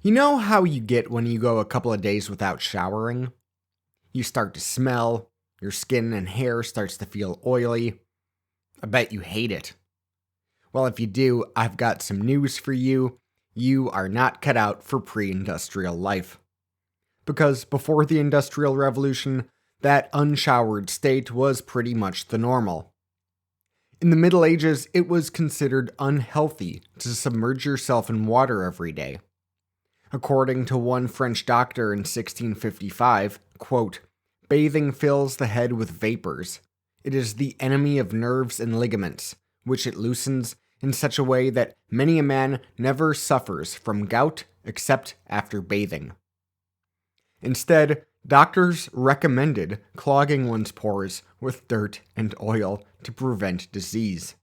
You know how you get when you go a couple of days without showering? You start to smell, your skin and hair starts to feel oily. I bet you hate it. Well, if you do, I've got some news for you. You are not cut out for pre-industrial life. Because before the Industrial Revolution, that unshowered state was pretty much the normal. In the Middle Ages, it was considered unhealthy to submerge yourself in water every day. According to one French doctor in 1655, quote, "Bathing fills the head with vapors. It is the enemy of nerves and ligaments, which it loosens in such a way that many a man never suffers from gout except after bathing." Instead, doctors recommended clogging one's pores with dirt and oil to prevent disease.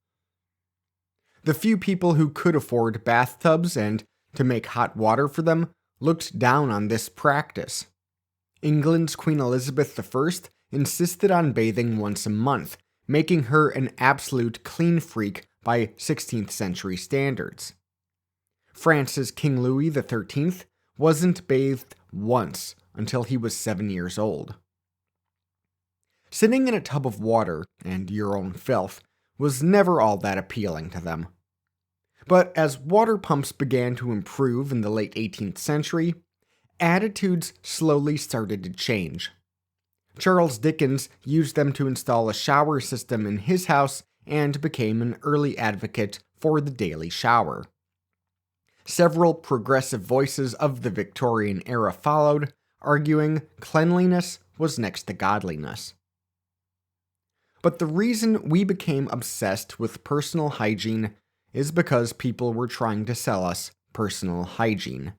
The few people who could afford bathtubs and to make hot water for them looked down on this practice. England's Queen Elizabeth I insisted on bathing once a month, making her an absolute clean freak by 16th century standards. France's King Louis XIII wasn't bathed once until he was 7 years old. Sitting in a tub of water and your own filth was never all that appealing to them. But as water pumps began to improve in the late 18th century, attitudes slowly started to change. Charles Dickens used them to install a shower system in his house and became an early advocate for the daily shower. Several progressive voices of the Victorian era followed, arguing cleanliness was next to godliness. But the reason we became obsessed with personal hygiene is because people were trying to sell us personal hygiene.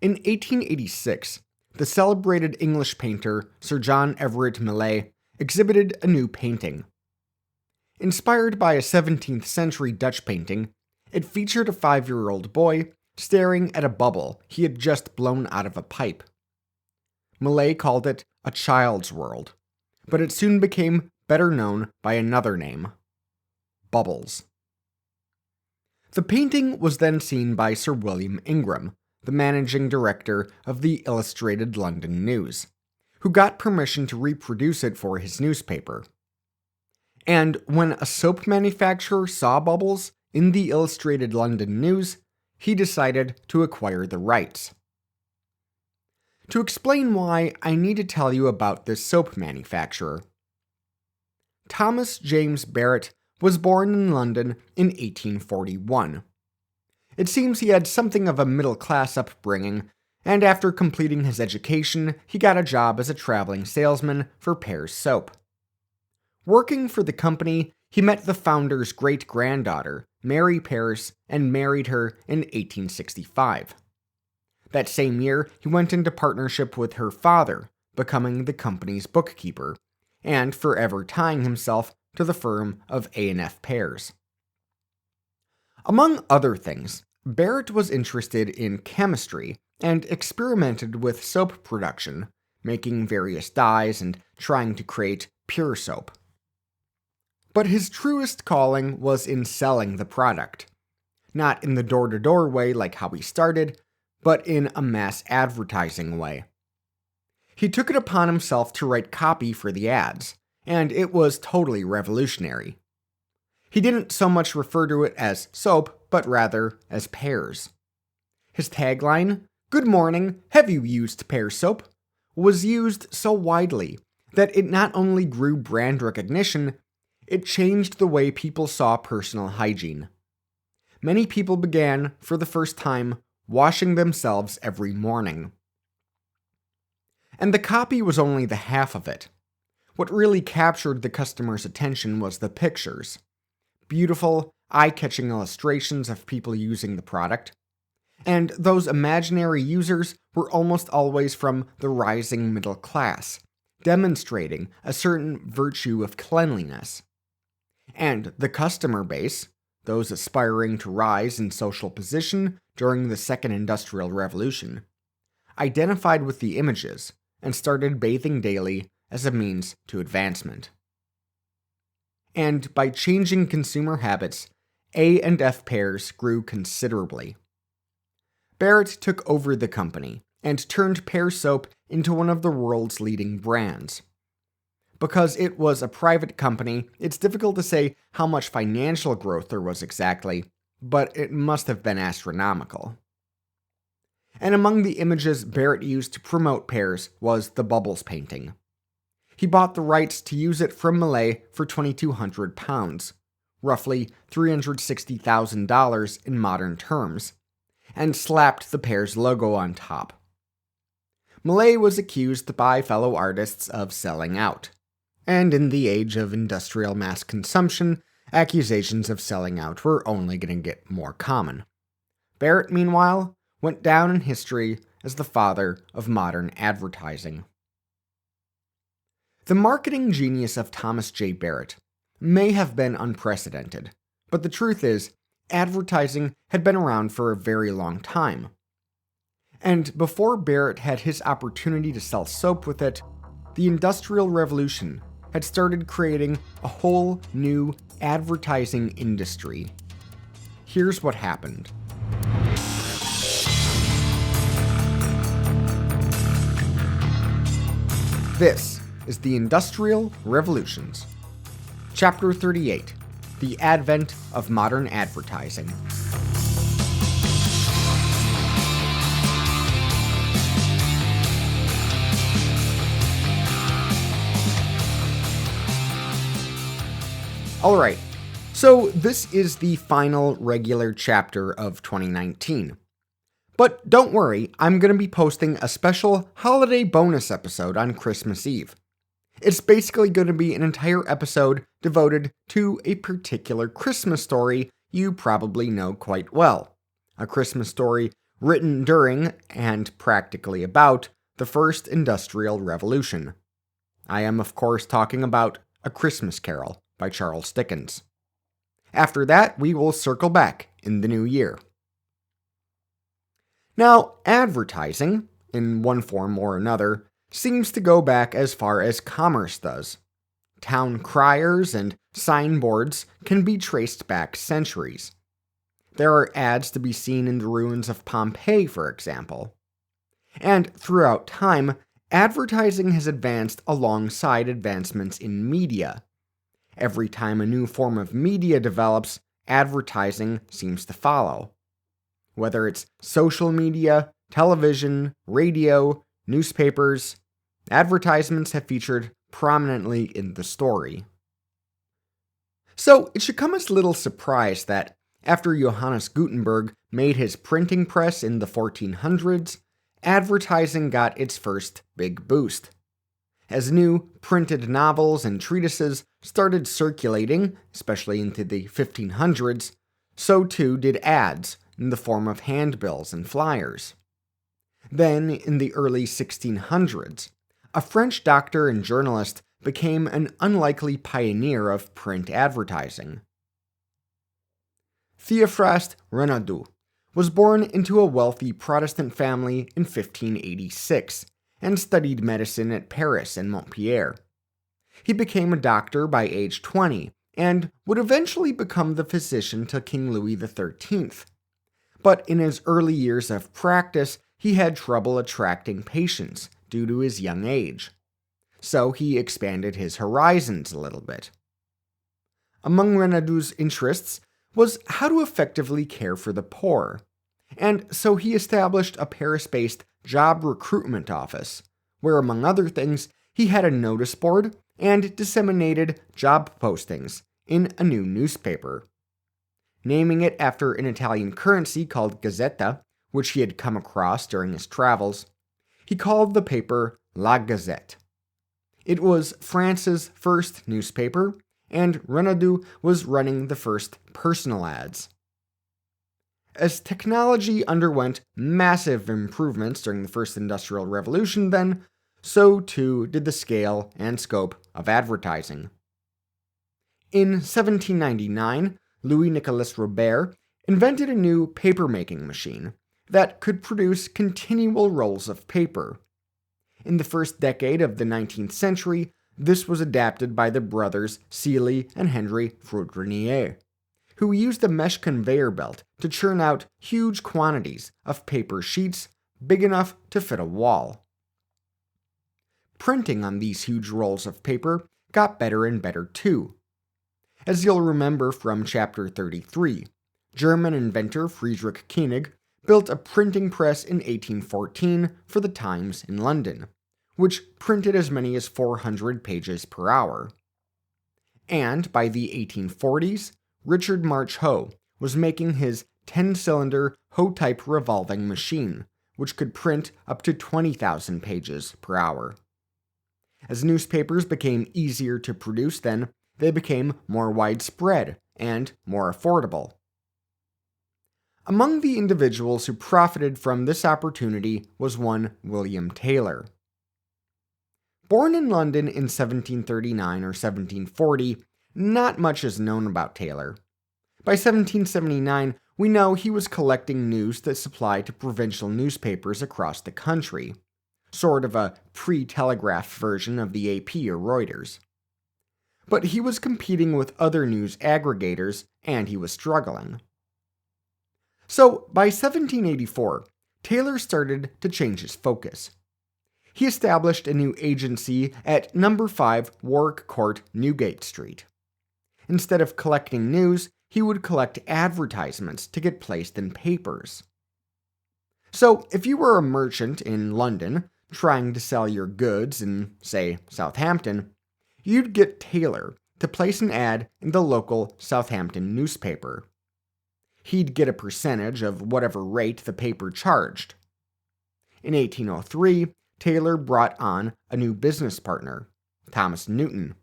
In 1886, the celebrated English painter Sir John Everett Millais exhibited a new painting. Inspired by a 17th century Dutch painting, it featured a 5-year-old boy staring at a bubble he had just blown out of a pipe. Millais called it a child's world, but it soon became better known by another name: Bubbles. The painting was then seen by Sir William Ingram, the managing director of the Illustrated London News, who got permission to reproduce it for his newspaper. And when a soap manufacturer saw Bubbles in the Illustrated London News, he decided to acquire the rights. To explain why, I need to tell you about this soap manufacturer. Thomas James Barrett was born in London in 1841. It seems he had something of a middle-class upbringing, and after completing his education, he got a job as a traveling salesman for Pears Soap. Working for the company, he met the founder's great-granddaughter, Mary Pears, and married her in 1865. That same year, he went into partnership with her father, becoming the company's bookkeeper, and forever tying himself to the firm of A&F Pears. Among other things, Barrett was interested in chemistry and experimented with soap production, making various dyes and trying to create pure soap. But his truest calling was in selling the product. Not in the door-to-door way like how he started, but in a mass advertising way. He took it upon himself to write copy for the ads, and it was totally revolutionary. He didn't so much refer to it as soap, but rather as Pears. His tagline, "Good morning, have you used Pears soap?" was used so widely that it not only grew brand recognition, it changed the way people saw personal hygiene. Many people began, for the first time, washing themselves every morning. And the copy was only the half of it. What really captured the customer's attention was the pictures. Beautiful, eye-catching illustrations of people using the product. And those imaginary users were almost always from the rising middle class, demonstrating a certain virtue of cleanliness. And the customer base, those aspiring to rise in social position during the Second Industrial Revolution, identified with the images and started bathing daily as a means to advancement. And by changing consumer habits, A&F Pears grew considerably. Barrett took over the company and turned Pear soap into one of the world's leading brands. Because it was a private company, it's difficult to say how much financial growth there was exactly, but it must have been astronomical. And among the images Barrett used to promote Pears was the Bubbles painting. He bought the rights to use it from Millay for £2,200, roughly $360,000 in modern terms, and slapped the Pears logo on top. Millay was accused by fellow artists of selling out, and in the age of industrial mass consumption, accusations of selling out were only going to get more common. Barrett, meanwhile, went down in history as the father of modern advertising. The marketing genius of Thomas J. Barrett may have been unprecedented, but the truth is, advertising had been around for a very long time. And before Barrett had his opportunity to sell soap with it, the Industrial Revolution had started creating a whole new advertising industry. Here's what happened. This is the Industrial Revolutions. Chapter 38, The Advent of Modern Advertising. Alright, so this is the final regular chapter of 2019. But don't worry, I'm going to be posting a special holiday bonus episode on Christmas Eve. It's basically going to be an entire episode devoted to a particular Christmas story you probably know quite well. A Christmas story written during, and practically about, the First Industrial Revolution. I am, of course, talking about A Christmas Carol by Charles Dickens. After that, we will circle back in the new year. Now, advertising, in one form or another, seems to go back as far as commerce does. Town criers and signboards can be traced back centuries. There are ads to be seen in the ruins of Pompeii, for example. And throughout time, advertising has advanced alongside advancements in media. Every time a new form of media develops, advertising seems to follow. Whether it's social media, television, radio, newspapers, advertisements have featured prominently in the story. So it should come as little surprise that after Johannes Gutenberg made his printing press in the 1400s, advertising got its first big boost. As new printed novels and treatises started circulating, especially into the 1500s, so too did ads in the form of handbills and flyers. Then, in the early 1600s, a French doctor and journalist became an unlikely pioneer of print advertising. Théophraste Renaudot was born into a wealthy Protestant family in 1586 and studied medicine at Paris and Montpellier. He became a doctor by age 20 and would eventually become the physician to King Louis XIII. But in his early years of practice, he had trouble attracting patients due to his young age. So he expanded his horizons a little bit. Among Renaudot's interests was how to effectively care for the poor, and so he established a Paris-based job recruitment office, where among other things, he had a notice board and disseminated job postings in a new newspaper. Naming it after an Italian currency called Gazzetta, which he had come across during his travels, he called the paper La Gazette. It was France's first newspaper, and Renaudot was running the first personal ads. As technology underwent massive improvements during the First Industrial Revolution then, so too did the scale and scope of advertising. In 1799, Louis-Nicolas Robert invented a new paper-making machine that could produce continual rolls of paper. In the first decade of the 19th century, this was adapted by the brothers Seely and Henry Fourdrinier, who used a mesh conveyor belt to churn out huge quantities of paper sheets big enough to fit a wall. Printing on these huge rolls of paper got better and better too. As you'll remember from chapter 33, German inventor Friedrich Koenig built a printing press in 1814 for the Times in London, which printed as many as 400 pages per hour. And by the 1840s, Richard March Hoe was making his 10-cylinder Hoe-type revolving machine, which could print up to 20,000 pages per hour. As newspapers became easier to produce then, they became more widespread and more affordable. Among the individuals who profited from this opportunity was one William Taylor. Born in London in 1739 or 1740, not much is known about Taylor. By 1779, we know he was collecting news that supplied to provincial newspapers across the country, sort of a pre-telegraph version of the AP or Reuters. But he was competing with other news aggregators, and he was struggling. So, by 1784, Taylor started to change his focus. He established a new agency at No. 5 Warwick Court, Newgate Street. Instead of collecting news, he would collect advertisements to get placed in papers. So, if you were a merchant in London trying to sell your goods in, say, Southampton, you'd get Taylor to place an ad in the local Southampton newspaper. He'd get a percentage of whatever rate the paper charged. In 1803, Taylor brought on a new business partner, Thomas Newton.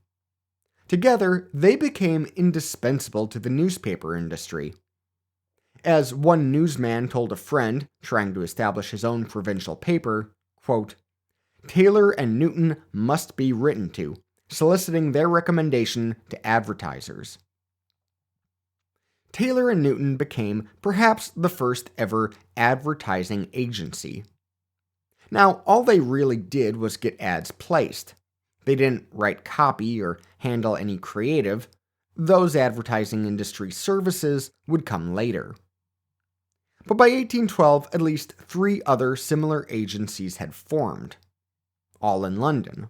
Together, they became indispensable to the newspaper industry. As one newsman told a friend trying to establish his own provincial paper, quote, "Taylor and Newton must be written to, soliciting their recommendation to advertisers." Taylor and Newton became perhaps the first ever advertising agency. Now, all they really did was get ads placed. They didn't write copy or handle any creative. Those advertising industry services would come later. But by 1812, at least 3 other similar agencies had formed, all in London.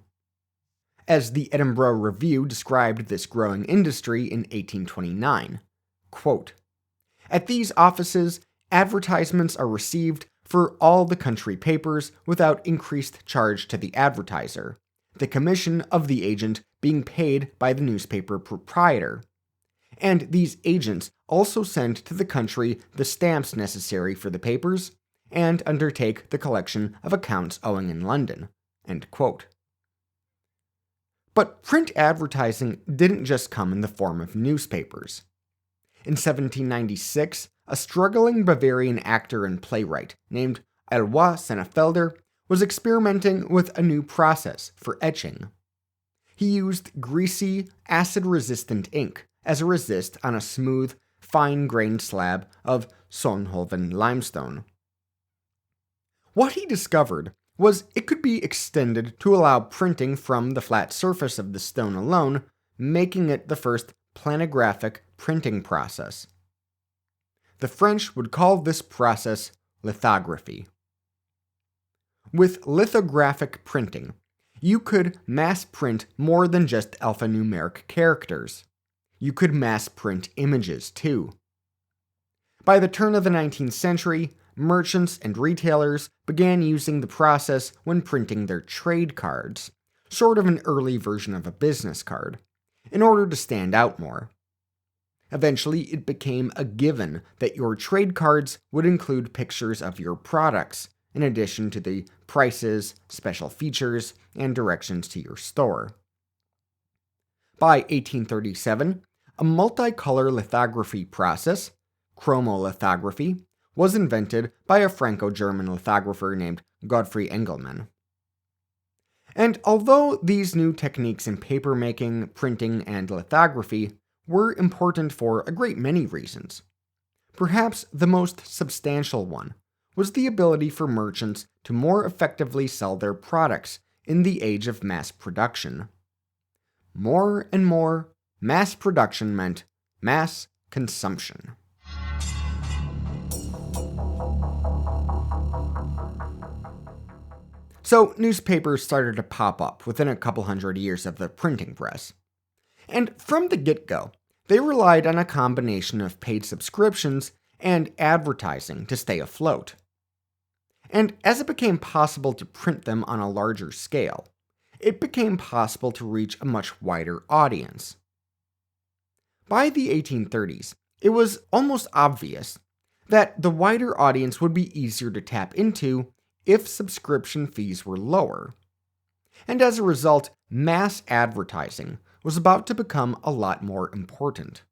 As the Edinburgh Review described this growing industry in 1829, quote, "At these offices, advertisements are received for all the country papers without increased charge to the advertiser, the commission of the agent being paid by the newspaper proprietor. And these agents also send to the country the stamps necessary for the papers, and undertake the collection of accounts owing in London." End quote. But print advertising didn't just come in the form of newspapers. In 1796, a struggling Bavarian actor and playwright named Eloi Sennefelder was experimenting with a new process for etching. He used greasy, acid-resistant ink as a resist on a smooth, fine-grained slab of Solnhofen limestone. What he discovered was it could be extended to allow printing from the flat surface of the stone alone, making it the first planographic printing process. The French would call this process lithography. With lithographic printing, you could mass print more than just alphanumeric characters. You could mass print images too. By the turn of the 19th century, merchants and retailers began using the process when printing their trade cards, sort of an early version of a business card, in order to stand out more. Eventually, it became a given that your trade cards would include pictures of your products, in addition to the prices, special features, and directions to your store. By 1837, a multicolor lithography process, chromolithography, was invented by a Franco-German lithographer named Godfrey Engelmann. And although these new techniques in papermaking, printing, and lithography were important for a great many reasons, perhaps the most substantial one was the ability for merchants to more effectively sell their products in the age of mass production. More and more, mass production meant mass consumption. So, newspapers started to pop up within a couple hundred years of the printing press. And from the get-go, they relied on a combination of paid subscriptions and advertising to stay afloat. And as it became possible to print them on a larger scale, it became possible to reach a much wider audience. By the 1830s, it was almost obvious that the wider audience would be easier to tap into if subscription fees were lower. And as a result, mass advertising was about to become a lot more important.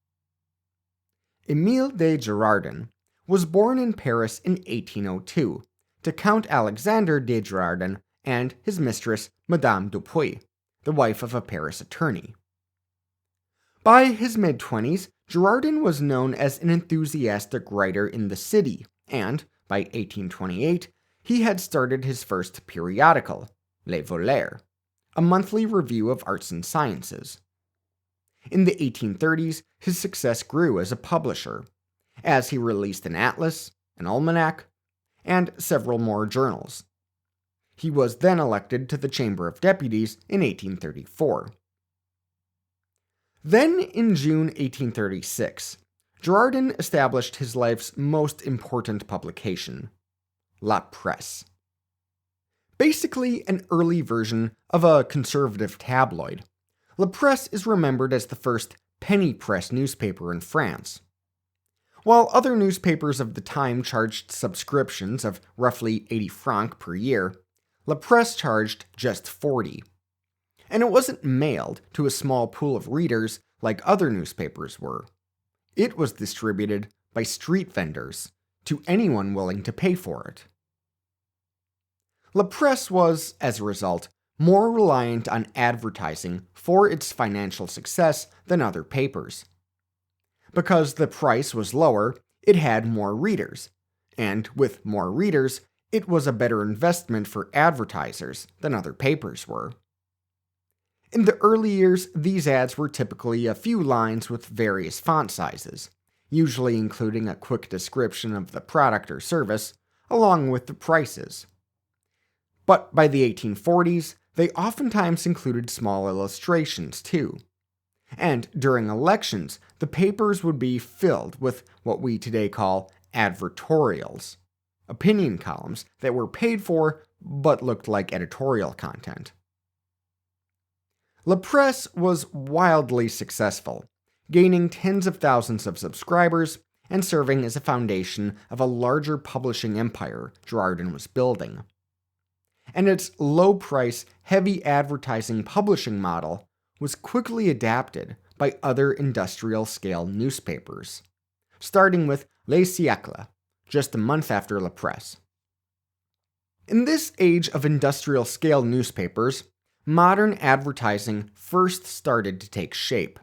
Émile de Girardin was born in Paris in 1802 to Count Alexander de Girardin and his mistress, Madame Dupuy, the wife of a Paris attorney. By his mid-20s, Girardin was known as an enthusiastic writer in the city, and by 1828, he had started his first periodical, Les Voleurs, a monthly review of arts and sciences. In the 1830s, his success grew as a publisher, as he released an atlas, an almanac, and several more journals. He was then elected to the Chamber of Deputies in 1834. Then, in June 1836, Girardin established his life's most important publication, La Presse. Basically an early version of a conservative tabloid, La Presse is remembered as the first penny press newspaper in France. While other newspapers of the time charged subscriptions of roughly 80 francs per year, La Presse charged just 40. And it wasn't mailed to a small pool of readers like other newspapers were. It was distributed by street vendors to anyone willing to pay for it. La Presse was, as a result, more reliant on advertising for its financial success than other papers. Because the price was lower, it had more readers, and with more readers, it was a better investment for advertisers than other papers were. In the early years, these ads were typically a few lines with various font sizes, usually including a quick description of the product or service, along with the prices. But by the 1840s, they oftentimes included small illustrations too. And during elections, the papers would be filled with what we today call advertorials, opinion columns that were paid for but looked like editorial content. La Presse was wildly successful, gaining tens of thousands of subscribers and serving as a foundation of a larger publishing empire Girardin was building. And its low-price, heavy advertising publishing model was quickly adapted by other industrial-scale newspapers, starting with Les Siècles, just a month after La Presse. In this age of industrial-scale newspapers, modern advertising first started to take shape.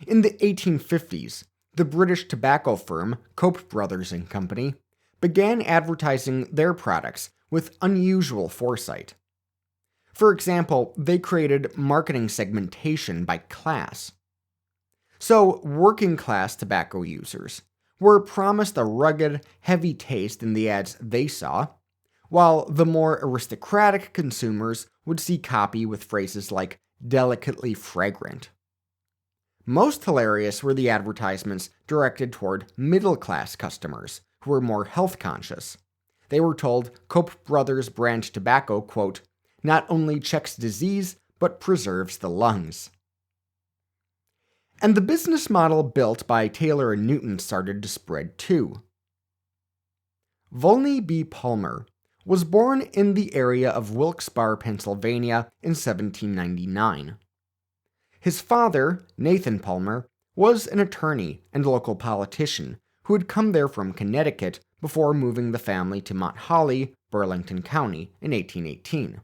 In the 1850s, the British tobacco firm Cope Brothers and Company began advertising their products with unusual foresight. For example, they created marketing segmentation by class. So, working-class tobacco users were promised a rugged, heavy taste in the ads they saw, while the more aristocratic consumers would see copy with phrases like delicately fragrant. Most hilarious were the advertisements directed toward middle-class customers who were more health-conscious. They were told Cope Brothers brand tobacco, quote, not only checks disease, but preserves the lungs. And the business model built by Taylor and Newton started to spread too. Volney B. Palmer was born in the area of Wilkes-Barre, Pennsylvania in 1799. His father, Nathan Palmer, was an attorney and local politician who had come there from Connecticut before moving the family to Mount Holly, Burlington County, in 1818.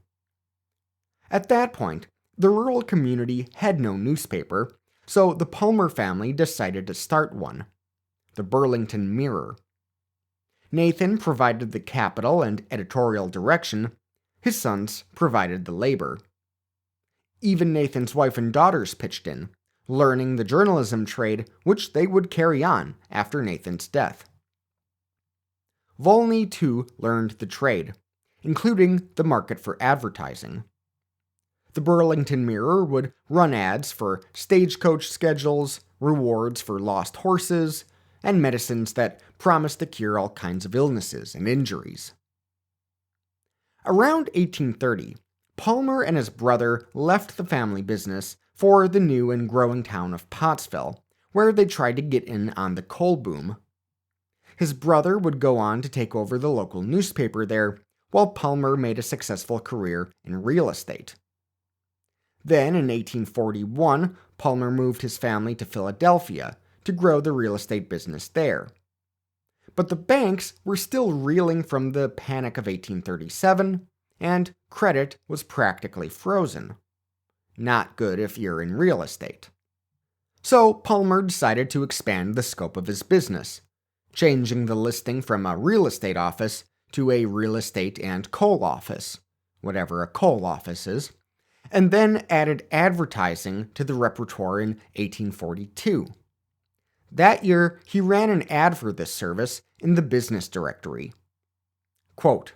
At that point, the rural community had no newspaper, so the Palmer family decided to start one, the Burlington Mirror. Nathan provided the capital and editorial direction, his sons provided the labor. Even Nathan's wife and daughters pitched in, learning the journalism trade, which they would carry on after Nathan's death. Volney too learned the trade, including the market for advertising. The Burlington Mirror would run ads for stagecoach schedules, rewards for lost horses, and medicines that promised to cure all kinds of illnesses and injuries. Around 1830, Palmer and his brother left the family business for the new and growing town of Pottsville, where they tried to get in on the coal boom. His brother would go on to take over the local newspaper there, while Palmer made a successful career in real estate. Then, in 1841, Palmer moved his family to Philadelphia to grow the real estate business there. But the banks were still reeling from the Panic of 1837, and credit was practically frozen. Not good if you're in real estate. So Palmer decided to expand the scope of his business, changing the listing from a real estate office to a real estate and coal office, whatever a coal office is, and then added advertising to the repertoire in 1842. That year, he ran an ad for this service in the business directory. Quote,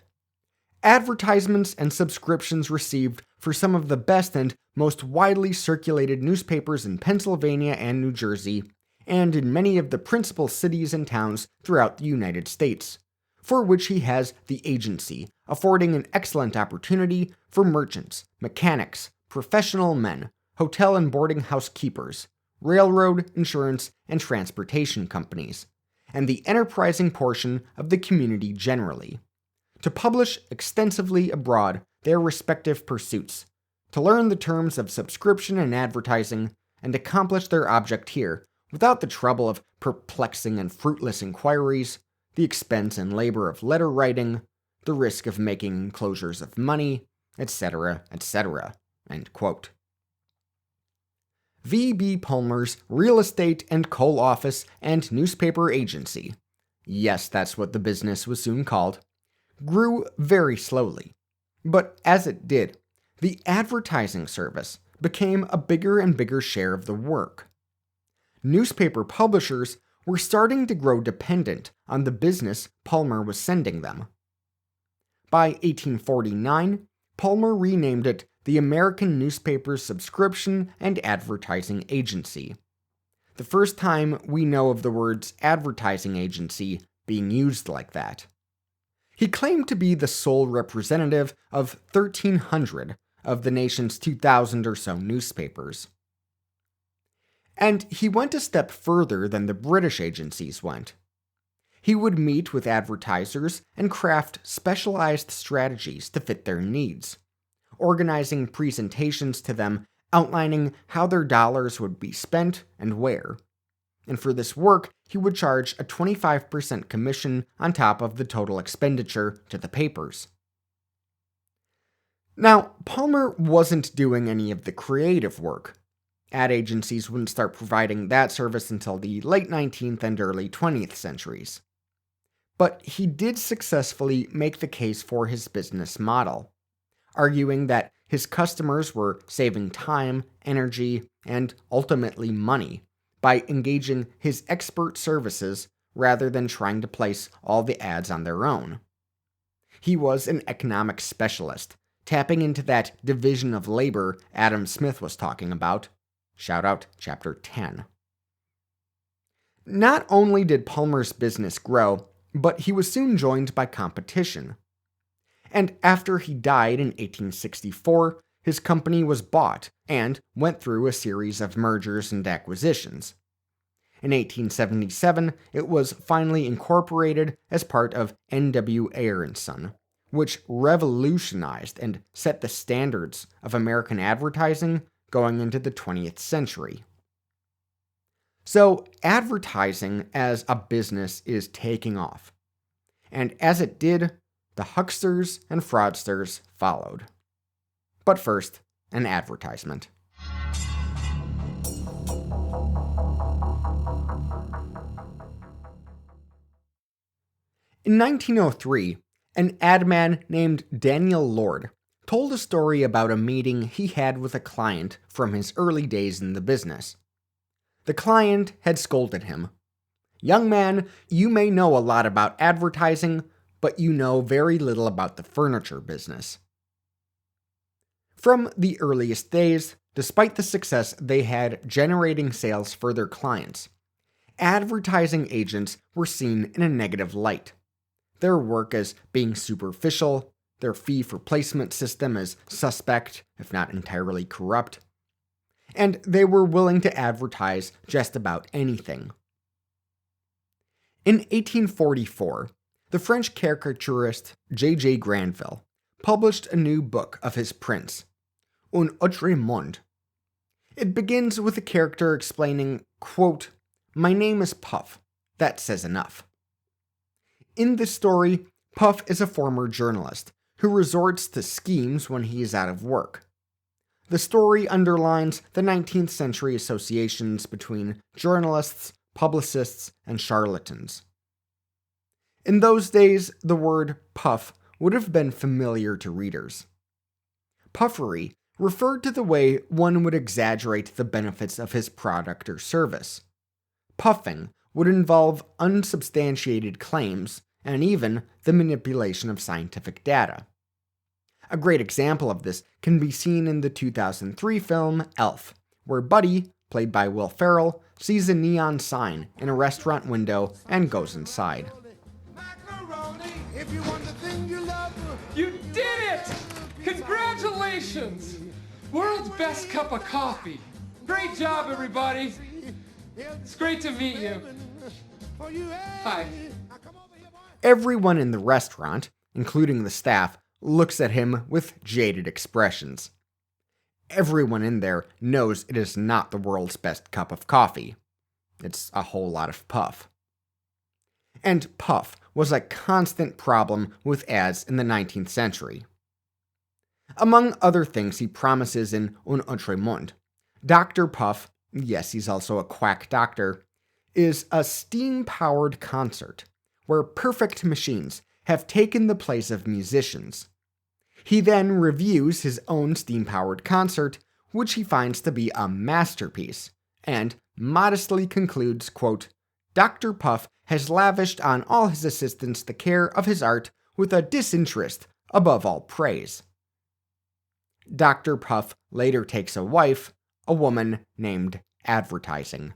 "Advertisements and subscriptions received for some of the best and most widely circulated newspapers in Pennsylvania and New Jersey, and in many of the principal cities and towns throughout the United States, for which he has the agency, affording an excellent opportunity for merchants, mechanics, professional men, hotel and boarding house keepers, railroad, insurance, and transportation companies, and the enterprising portion of the community generally, to publish extensively abroad their respective pursuits, to learn the terms of subscription and advertising, and accomplish their object here without the trouble of perplexing and fruitless inquiries, the expense and labor of letter writing, the risk of making enclosures of money, etc., etc." End quote. V.B. Palmer's Real Estate and Coal Office and Newspaper Agency, yes, that's what the business was soon called, grew very slowly. But as it did, the advertising service became a bigger and bigger share of the work. Newspaper publishers were starting to grow dependent on the business Palmer was sending them. By 1849, Palmer renamed it the American Newspaper Subscription and Advertising Agency, the first time we know of the words advertising agency being used like that. He claimed to be the sole representative of 1,300 of the nation's 2,000 or so newspapers. And he went a step further than the British agencies went. He would meet with advertisers and craft specialized strategies to fit their needs, organizing presentations to them outlining how their dollars would be spent and where. And for this work, he would charge a 25% commission on top of the total expenditure to the papers. Now, Palmer wasn't doing any of the creative work. Ad agencies wouldn't start providing that service until the late 19th and early 20th centuries. But he did successfully make the case for his business model, arguing that his customers were saving time, energy, and ultimately money by engaging his expert services rather than trying to place all the ads on their own. He was an economic specialist, tapping into that division of labor Adam Smith was talking about. Shout out Chapter 10. Not only did Palmer's business grow, but he was soon joined by competition. And after he died in 1864, his company was bought and went through a series of mergers and acquisitions. In 1877, it was finally incorporated as part of N.W. Ayer & Son, which revolutionized and set the standards of American advertising going into the 20th century. So, advertising as a business is taking off. And as it did, the hucksters and fraudsters followed. But first, an advertisement. In 1903, an ad man named Daniel Lord told a story about a meeting he had with a client from his early days in the business, The client had scolded him. "Young man, you may know a lot about advertising, but you know very little about the furniture business." From the earliest days, despite the success they had generating sales for their clients, advertising agents were seen in a negative light. Their work as being superficial, their fee for placement system as suspect, if not entirely corrupt, and they were willing to advertise just about anything. In 1844, the French caricaturist J.J. Granville published a new book of his prints, Un autre monde. It begins with a character explaining, quote, "My name is Puff. That says enough." In this story, Puff is a former journalist who resorts to schemes when he is out of work. The story underlines the 19th century associations between journalists, publicists, and charlatans. In those days, the word puff would have been familiar to readers. Puffery referred to the way one would exaggerate the benefits of his product or service. Puffing would involve unsubstantiated claims and even the manipulation of scientific data. A great example of this can be seen in the 2003 film Elf, where Buddy, played by Will Ferrell, sees a neon sign in a restaurant window and goes inside. You did it! Congratulations! World's best cup of coffee. Great job, everybody. It's great to meet you. Hi. Everyone in the restaurant, including the staff, looks at him with jaded expressions. Everyone in there knows it is not the world's best cup of coffee. It's a whole lot of puff. And puff was a constant problem with ads in the 19th century. Among other things he promises in Un autre monde, Dr. Puff, yes, he's also a quack doctor, is a steam-powered concert where perfect machines have taken the place of musicians. He then reviews his own steam-powered concert, which he finds to be a masterpiece, and modestly concludes, quote, "Dr. Puff has lavished on all his assistants the care of his art with a disinterest above all praise." Dr. Puff later takes a wife, a woman named Advertising.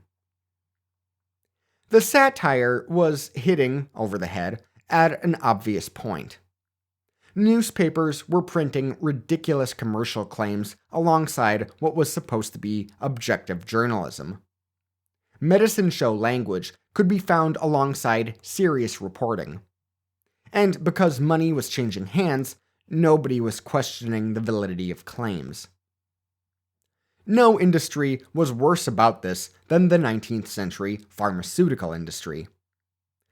The satire was hitting over the head at an obvious point. Newspapers were printing ridiculous commercial claims alongside what was supposed to be objective journalism. Medicine show language could be found alongside serious reporting. And because money was changing hands, nobody was questioning the validity of claims. No industry was worse about this than the 19th century pharmaceutical industry.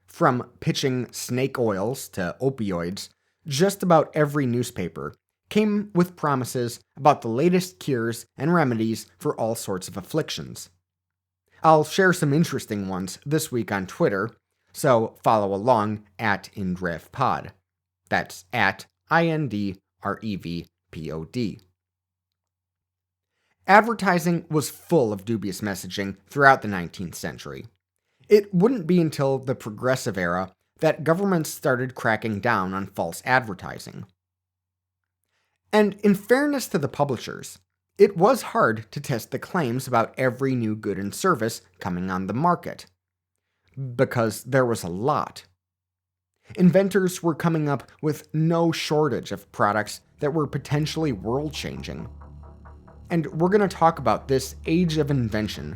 From pitching snake oils to opioids, just about every newspaper came with promises about the latest cures and remedies for all sorts of afflictions. I'll share some interesting ones this week on Twitter, so follow along at IndrevPod. That's at INDREVPOD. Advertising was full of dubious messaging throughout the 19th century. It wouldn't be until the Progressive Era that governments started cracking down on false advertising. And in fairness to the publishers, it was hard to test the claims about every new good and service coming on the market, because there was a lot. Inventors were coming up with no shortage of products that were potentially world-changing. And we're going to talk about this age of invention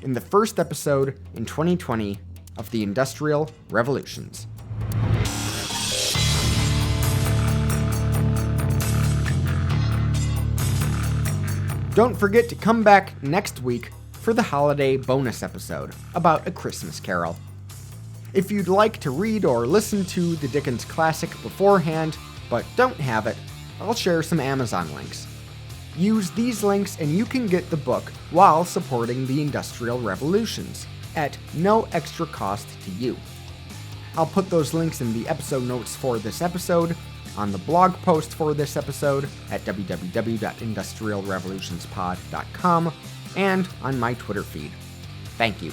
in the first episode in 2020 of the Industrial Revolutions. Don't forget to come back next week for the holiday bonus episode about A Christmas Carol. If you'd like to read or listen to the Dickens classic beforehand, but don't have it, I'll share some Amazon links. Use these links and you can get the book while supporting the Industrial Revolutions at no extra cost to you. I'll put those links in the episode notes for this episode, on the blog post for this episode at www.industrialrevolutionspod.com, and on my Twitter feed. Thank you.